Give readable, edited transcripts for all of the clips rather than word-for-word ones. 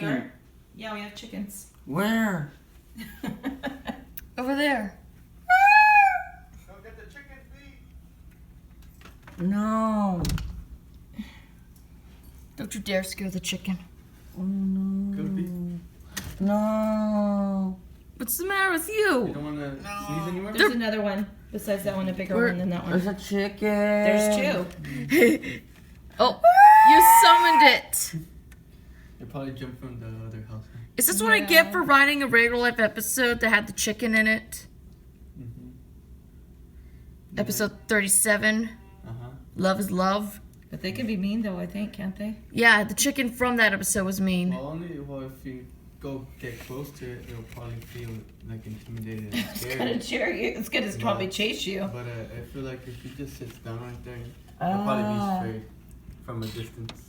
Yeah, we have chickens. Where? Over there. Go get the chicken feet. No. Don't you dare scare the chicken. Oh no. Could be. No. What's the matter with You you? don't want to sneeze anywhere? There's another one besides that one, a bigger one than that one. There's a chicken. There's two. Oh, you summoned it. They probably jumped from the other house. Huh? Is this what I get for writing a regular life episode that had the chicken in it? Mm-hmm. Episode 37, Uh-huh. Love is Love. But they can be mean though, I think, can't they? Yeah, the chicken from that episode was mean. Well, if you go get close to it, it'll probably feel like intimidated and It's gonna scared. cheer you. It's gonna probably chase you. But I feel like if he just sits down right there, he'll probably be straight from a distance.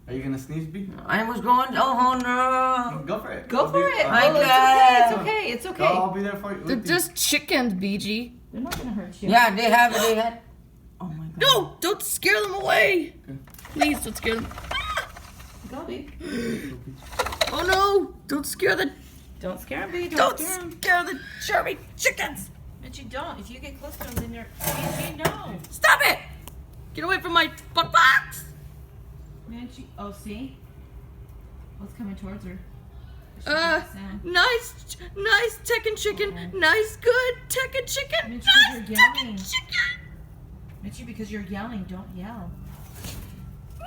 Are you gonna sneeze, B? I was going. Oh no. Go for it. Go I'll for be- it. I'll- Oh, it's okay. It's okay. It's I'll okay. be there for you. They're with you. just chickens, BG. They're not gonna hurt you. Yeah, they have. They had. Oh my god. No, don't scare them away. Okay. Please don't scare them. Go, B. Oh no, don't scare the Don't scare them, B. don't scare them. scare the Cherry chickens. But you don't. If you get close to them, then you're. You know. Stop it! Get away from my butt box. Man, oh, see? What's coming towards her? She Uh, makes a sound. nice Tekken chicken. Nice, good Tekken chicken. Mitch, Nice you're Tekken yelling. chicken. Mitchie, because you're yelling, don't yell.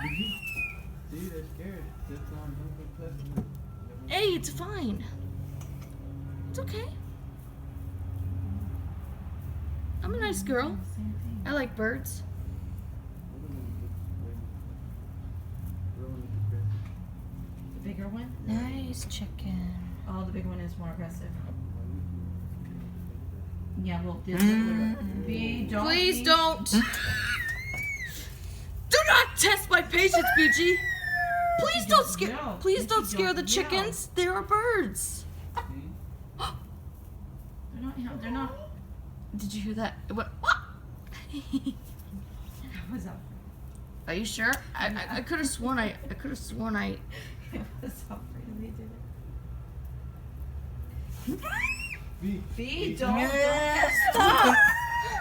See, they're scared. That's on pleasant. Hey, it's fine. It's okay. I'm a nice girl. Same thing. I like birds. The bigger one? Nice chicken. Oh, the big one is more aggressive. Yeah, well, this is B, don't. Please be- don't. Do not test my patience, BG. Please don't scare. No, Please Mitchie, don't scare the don't yell. chickens. They are birds. They're not. They're not. Did you hear that? It went. What's up? Are you sure? I could have sworn I could have sworn I. What's up? They did it. B. B, don't. Yes. Stop!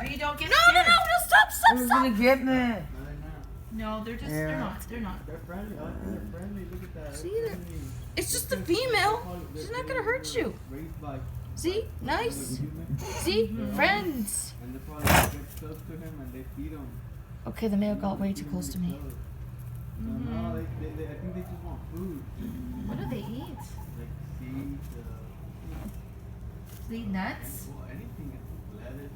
B, don't get No, scared. stop, Who's gonna get me? No, they're not. No, they're just. Yeah. They're not. They're not. They're friendly. I think they're friendly. Look at that. See, They're they're- friendly. It's just the female. She's not gonna hurt you. Raised by See? Nice. human. See? Friends. And they probably get close to him and they feed him. Okay, the male got way too close to me. So no, I think they just want food. What do they eat? Like seeds, They eat nuts? well, anything. Lettuce.